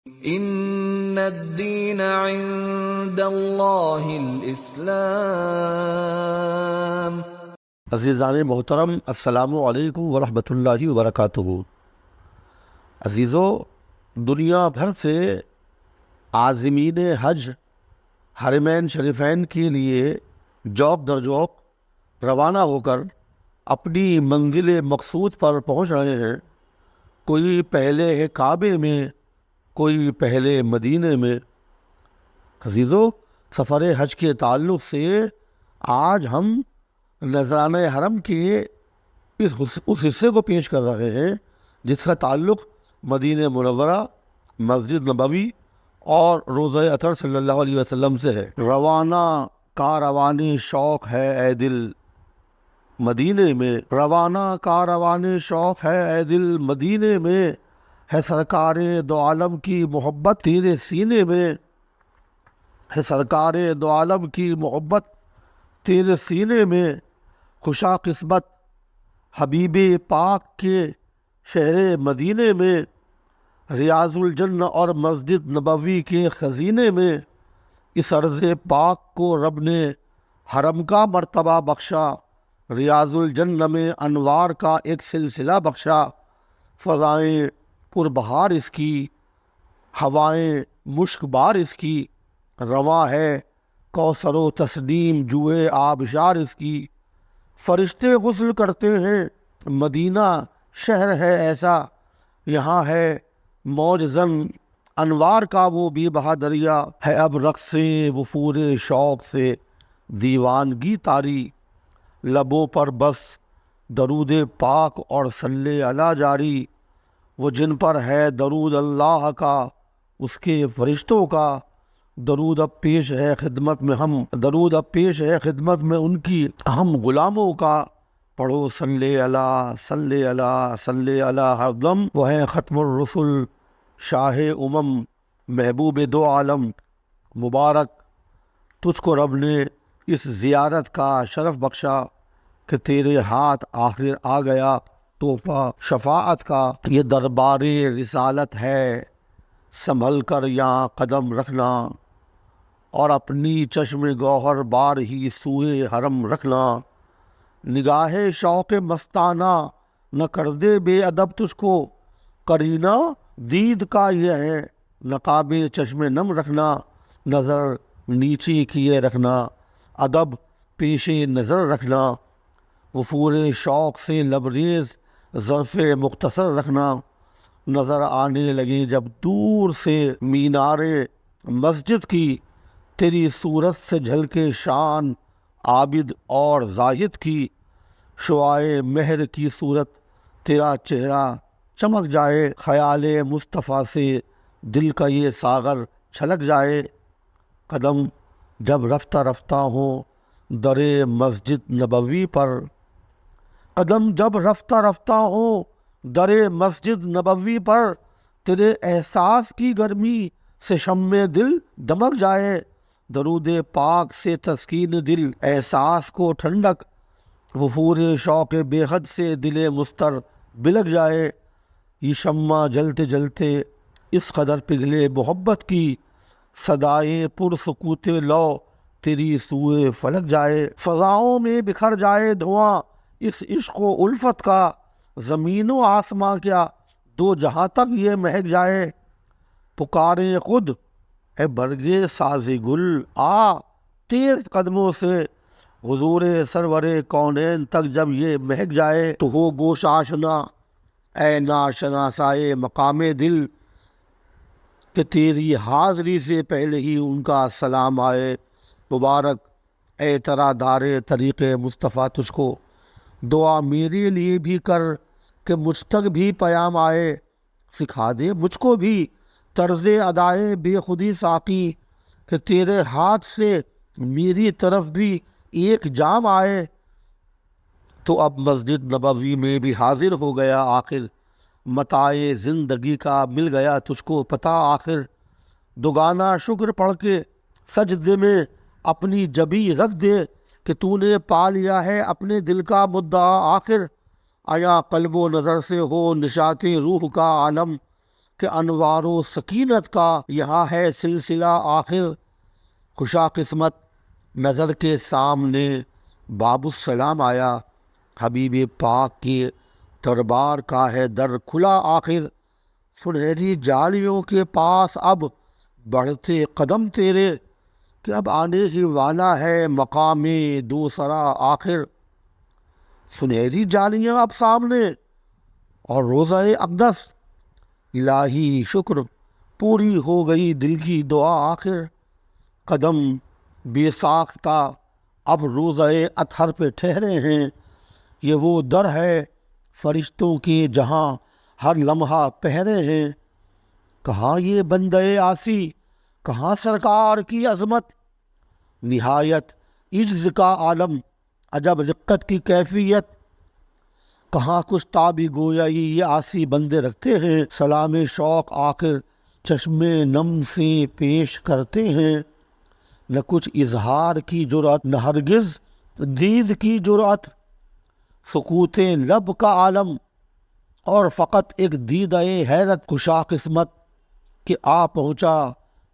ان الدین عند اللہ الاسلام۔ عزیزان محترم، السلام علیکم ورحمۃ اللہ وبرکاتہ۔ عزیزو، دنیا بھر سے عازمین حج حرمین شریفین کے لیے جوق در جوق روانہ ہو کر اپنی منزل مقصود پر پہنچ رہے ہیں۔ کوئی پہلے ہے کعبے میں، کوئی پہلے مدینے میں۔ عزیزو، سفر حج کے تعلق سے آج ہم نذرانہ حرم کے اس حصے کو پیش کر رہے ہیں جس کا تعلق مدینہ منورہ، مسجد نبوی اور روضہ اطہر صلی اللہ علیہ وسلم سے ہے۔ روانہ کاروانی شوق ہے اے دل مدینے میں، روانہ کاروانی شوق ہے اے دل مدینے میں، ہے سرکار دو عالم کی محبت تیرے سینے میں، ہے سرکار دو عالم کی محبت تیرے سینے میں، خوشا قسمت حبیب پاک کے شہر مدینے میں، ریاض الجنہ اور مسجد نبوی کے خزینے میں، اس عرض پاک کو رب نے حرم کا مرتبہ بخشا، ریاض الجنہ میں انوار کا ایک سلسلہ بخشا، فضائیں پر بہار اس کی، ہوائیں مشک بار اس کی، رواں ہے کوثر و تسنیم جوئے آبشار اس کی، فرشتے غسل کرتے ہیں مدینہ شہر ہے ایسا، یہاں ہے موج زن انوار کا وہ بے بہا دریا، ہے اب رقص وفور شوق سے دیوانگی طاری، لبوں پر بس درود پاک اور صلی علی جاری، وہ جن پر ہے درود اللہ کا اس کے فرشتوں کا، درود اب پیش ہے خدمت میں ان کی ہم غلاموں کا، پڑھو صلی علی صلی علی صلی علی ہر دم، وہ ہے ختم الرسل شاہ محبوب دو عالم، مبارک تجھ کو رب نے اس زیارت کا شرف بخشا کہ تیرے ہاتھ آخر آ گیا تحفہ شفاعت کا، یہ دربار رسالت ہے سنبھل کر یہاں قدم رکھنا، اور اپنی چشم گوہر بار ہی سوئے حرم رکھنا، نگاہ شوق مستانہ نہ کر دے بے ادب تجھ کو، کرینہ دید کا یہ ہے نقاب چشم نم رکھنا، نظر نیچے کیے رکھنا ادب پیش نظر رکھنا، وفور شوق سے لبریز ظرف مختصر رکھنا، نظر آنے لگے جب دور سے مینار مسجد کی، تیری صورت سے جھلکے شان عابد اور زاہد کی، شعائے مہر کی صورت تیرا چہرہ چمک جائے، خیال مصطفیٰ سے دل کا یہ ساغر چھلک جائے، قدم جب رفتہ رفتہ ہوں در مسجد نبوی پر، قدم جب رفتہ رفتہ ہوں در مسجد نبوی پر، تیرے احساس کی گرمی سے شمع دل دمک جائے، درود پاک سے تسکین دل احساس کو ٹھنڈک، وفور شوق بے حد سے دل مستر بلک جائے، یہ شمع جلتے جلتے اس قدر پگھلے محبت کی، صدائیں پر سکوت لو تیری سوئے فلک جائے، فضاؤں میں بکھر جائے دھواں اس عشق و الفت کا، زمین و آسماں کیا دو جہاں تک یہ مہک جائے، پکاریں خود اے برگے ساز گل آ تیز قدموں سے، حضور سرور کونین تک جب یہ مہک جائے، تو ہو گوش آشنا اے ناشناسائے مقام دل، کہ تیری حاضری سے پہلے ہی ان کا سلام آئے، مبارک اے ترا دار طریق مصطفیٰ تجھ کو، دعا میرے لیے بھی کر کہ مجھ تک بھی پیام آئے، سکھا دے مجھ کو بھی طرز ادائے بے خودی ساقی، کہ تیرے ہاتھ سے میری طرف بھی ایک جام آئے، تو اب مسجد نبوی میں بھی حاضر ہو گیا آخر، متاع زندگی کا مل گیا تجھ کو پتہ آخر، دوگانا شکر پڑھ کے سجدے میں اپنی جبی رکھ دے، کہ تو نے پا لیا ہے اپنے دل کا مدعا آخر، آیا قلب و نظر سے ہو نشاط روح کا عالم، کہ انوار و سکینت کا یہاں ہے سلسلہ آخر، خوشا قسمت نظر کے سامنے باب السلام آیا، حبیب پاک کے دربار کا ہے در کھلا آخر، سنہری جالیوں کے پاس اب بڑھتے قدم تیرے، کہ اب آنے ہی والا ہے مقام دوسرا آخر، سنہری جالیاں اب سامنے اور روزہ اقدس، الہی شکر پوری ہو گئی دل کی دعا آخر، قدم بے ساختہ اب روزہ اطہر پہ ٹھہرے ہیں، یہ وہ در ہے فرشتوں کے جہاں ہر لمحہ پہرے ہیں، کہاں یہ بندے آسی کہاں سرکار کی عظمت، نہایت عجز کا عالم عجب رقت کی کیفیت، کہاں کچھ تابی گویائی یہ آسی بندے رکھتے ہیں، سلام شوق آخر چشم نم سے پیش کرتے ہیں، نہ کچھ اظہار کی جرأت نہ ہرگز دید کی جرأت، سکوت لب کا عالم اور فقط ایک دیدہ حیرت، خوشا قسمت کہ آ پہنچا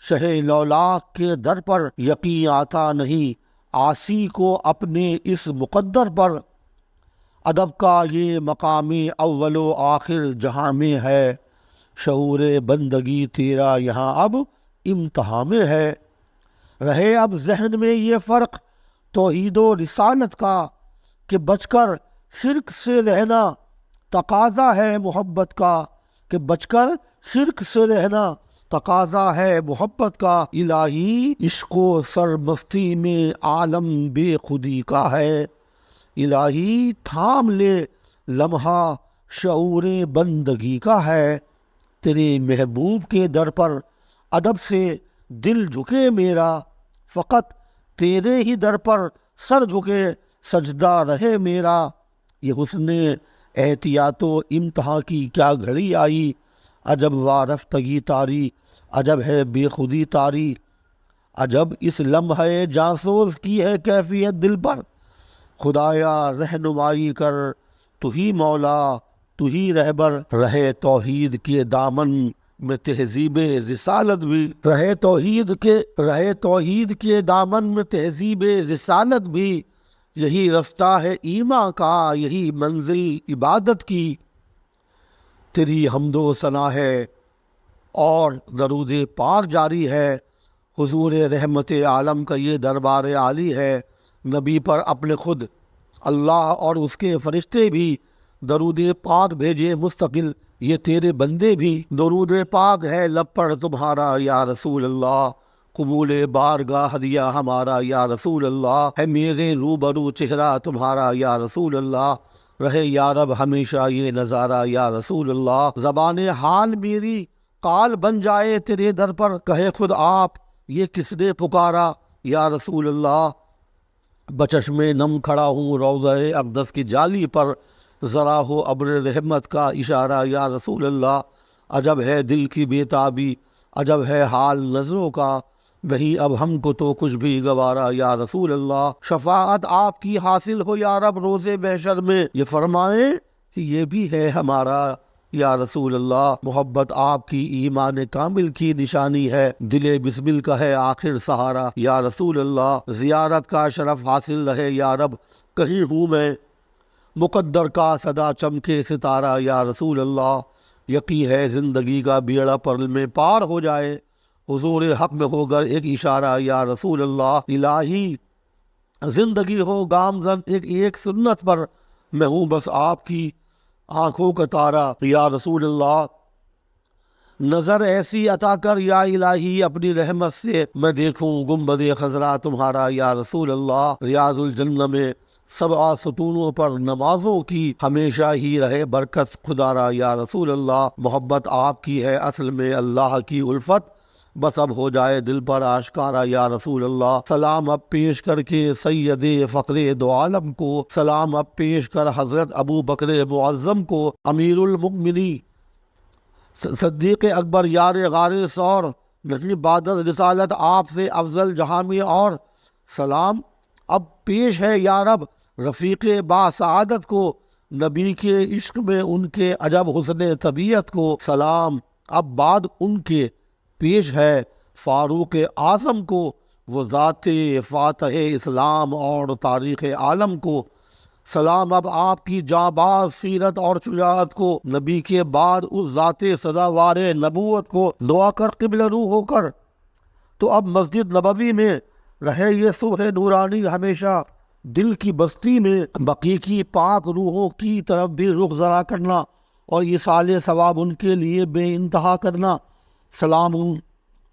شہ لولاک کے در پر، یقین آتا نہیں عاصی کو اپنے اس مقدر پر، ادب کا یہ مقام اول و آخر جہاں میں ہے، شعور بندگی تیرا یہاں اب امتحان میں ہے، رہے اب ذہن میں یہ فرق توحید و رسالت کا، کہ بچ کر شرک سے رہنا تقاضا ہے محبت کا، کہ بچ کر شرک سے رہنا تقاضا ہے محبت کا، الہی عشق و سرمستی میں عالم بے خودی کا ہے، الہی تھام لے لمحہ شعور بندگی کا ہے، تیرے محبوب کے در پر ادب سے دل جھکے میرا، فقط تیرے ہی در پر سر جھکے سجدہ رہے میرا، یہ حسن احتیاط و امتحان کی کیا گھڑی آئی، عجب وارفتگی تاری عجب ہے بے خودی تاری، عجب اس لمحے جانسوز کی ہے کیفیت دل پر، خدایا رہنمائی کر تو ہی مولا تو ہی رہبر، رہے توحید کے دامن میں تہذیب رسالت بھی، رہے توحید کے دامن میں تہذیب رسالت بھی، یہی رستہ ہے ایمان کا یہی منزل عبادت کی، تیری حمد و ثنا ہے اور درود پاک جاری ہے، حضور رحمت عالم کا یہ دربار عالی ہے، نبی پر اپنے خود اللہ اور اس کے فرشتے بھی درود پاک بھیجے مستقل، یہ تیرے بندے بھی درود پاک ہے لب پر تمہارا یا رسول اللہ، قبول بارگاہ ہدیہ ہمارا یا رسول اللہ، ہے میرے روبرو چہرہ تمہارا یا رسول اللہ، رہے یا رب ہمیشہ یہ نظارہ یا رسول اللہ، زبان حال میری قال بن جائے تیرے در پر، کہے خود آپ یہ کس نے پکارا یا رسول اللہ، بچشم نم کھڑا ہوں روضہ اقدس کی جالی پر، ذرا ہو ابر رحمت کا اشارہ یا رسول اللہ، عجب ہے دل کی بے تابی عجب ہے حال نظروں کا، نہیں اب ہم کو تو کچھ بھی گوارا یا رسول اللہ، شفاعت آپ کی حاصل ہو یا رب روز محشر میں، یہ فرمائیں کہ یہ بھی ہے ہمارا یا رسول اللہ، محبت آپ کی ایمان کامل کی نشانی ہے، دل بسمل کا ہے آخر سہارا یا رسول اللہ، زیارت کا شرف حاصل رہے یا رب کہیں ہوں میں، مقدر کا صدا چمکے ستارہ یا رسول اللہ، یقین ہے زندگی کا بیڑا پرل میں پار ہو جائے، حضور حق میں ہو کر ایک اشارہ یا رسول اللہ، الہی زندگی ہو گامزن ایک سنت پر، میں ہوں بس آپ کی آنکھوں کا تارا یا رسول اللہ، نظر ایسی عطا کر یا الہی اپنی رحمت سے، میں دیکھوں گنبد خضرا تمہارا یا رسول اللہ، ریاض الجنہ میں سبع ستونوں پر نمازوں کی ہمیشہ ہی رہے برکت خدارا یا رسول اللہ، محبت آپ کی ہے اصل میں اللہ کی الفت، بس اب ہو جائے دل پر آشکارا یا رسول اللہ، سلام اب پیش کر کے سید فقر دو عالم کو، سلام اب پیش کر حضرت ابو بکر معظم کو، امیر المؤمنین صدیق اکبر یار غار سور، نہیں بعد رسالت آپ سے افضل جہاں میں اور، سلام اب پیش ہے یا رب رفیق با سعادت کو، نبی کے عشق میں ان کے عجب حسن طبیعت کو، سلام اب بعد ان کے پیش ہے فاروق اعظم کو، وہ ذات فاتح اسلام اور تاریخ عالم کو، سلام اب آپ کی جانباز سیرت اور شجاعت کو، نبی کے بعد اس ذات سزاوار نبوت کو، دعا کر قبلہ رو ہو کر تو اب مسجد نبوی میں رہے یہ صبح نورانی ہمیشہ، دل کی بستی میں بقی کی پاک روحوں کی طرف بھی رخ ذرا کرنا اور ایصال ثواب ان کے لیے بے انتہا کرنا۔ سلام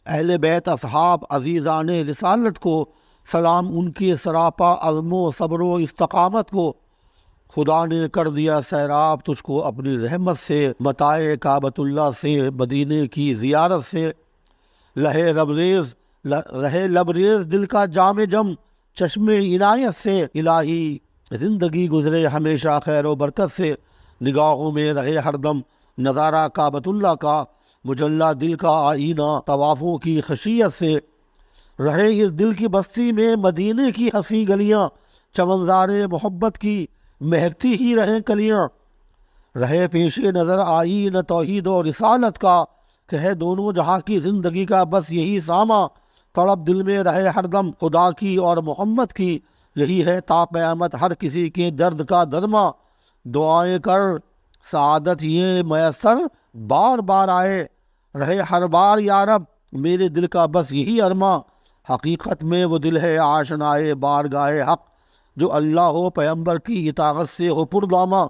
اہل بیت اصحاب عزیزان رسالت کو، سلام ان کے سراپا عزم و صبر و استقامت کو، خدا نے کر دیا سیراب تجھ کو اپنی رحمت سے، متاع کعبۃ اللہ سے، مدینے کی زیارت سے، رہے لبریز دل کا جام جم چشم عنایت سے، الہی زندگی گزرے ہمیشہ خیر و برکت سے، نگاہوں میں رہے ہر دم نظارہ کعبۃ اللہ کا، مجلہ دل کا آئینہ طوافوں کی خشیت سے، رہے اس دل کی بستی میں مدینے کی ہنسی گلیاں، چمنزار محبت کی مہکتی ہی رہیں کلیاں، رہے پیش نظر آئین توحید و رسالت کا، کہے دونوں جہاں کی زندگی کا بس یہی ساما، طلب دل میں رہے ہر دم خدا کی اور محمد کی، یہی ہے تا قیامت ہر کسی کے درد کا درما، دعائیں کر سعادت یہ میسر بار بار آئے، رہے ہر بار یا رب میرے دل کا بس یہی ارما، حقیقت میں وہ دل ہے آشنائے بارگاہ حق، جو اللہ ہو پیغمبر کی اطاعت سے ہو پردامہ،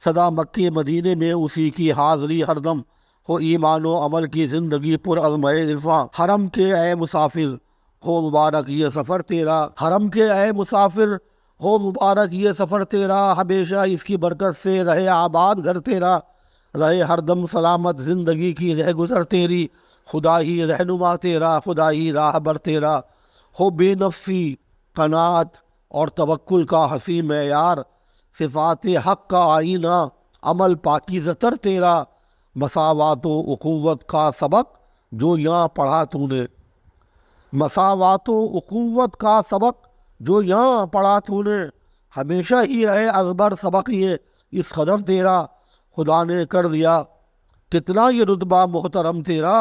سدا مکے مدینے میں اسی کی حاضری ہر دم، ہو ایمان و عمل کی زندگی پر عزم عرفاں، حرم کے اے مسافر ہو مبارک یہ سفر تیرا، حرم کے اے مسافر ہو مبارک یہ سفر تیرا، ہمیشہ اس کی برکت سے رہے آباد گھر تیرا، رہے ہر دم سلامت زندگی کی رہ گزر تیری، خدا ہی رہنما تیرا، خدا ہی راہ بر تیرا، ہو بے نفسی قناعت اور توکل کا حسین معیار، صفات حق کا آئینہ عمل پاکیزہ تر تیرا، مساوات و اخوت کا سبق جو یہاں پڑھا تو نے، مساوات و اخوت کا سبق جو یہاں پڑھا تو نے، ہمیشہ ہی رہے ازبر سبق یہ اس قدر تیرا، خدا نے کر دیا کتنا یہ رتبہ محترم تیرا،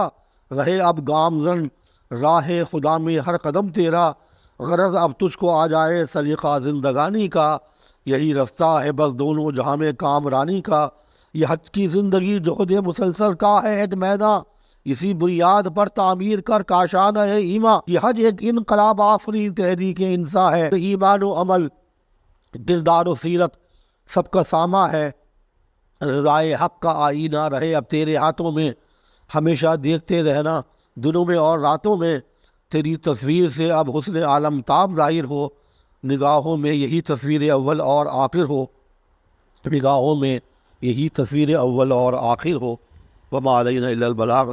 رہے اب گامزن راہ خدا میں ہر قدم تیرا، غرض اب تجھ کو آ جائے سلیقہ زندگانی کا، یہی رستہ ہے بس دونوں جہاں میں کامرانی کا، یہ حج کی زندگی جہد مسلسل کا ہے ایک میدان، اسی بنیاد پر تعمیر کر کاشان ہے ایمان، یہ حج ایک انقلاب آفری تحریک انسان ہے، ایمان و عمل کردار و سیرت سب کا ساماں ہے، رضائے حق کا آئینہ رہے اب تیرے ہاتھوں میں، ہمیشہ دیکھتے رہنا دنوں میں اور راتوں میں، تیری تصویر سے اب حسن عالم تاب ظاہر ہو، نگاہوں میں یہی تصویر اول اور آخر ہو، نگاہوں میں یہی تصویر اول اور آخر ہو، وما علینا الا البلاغ۔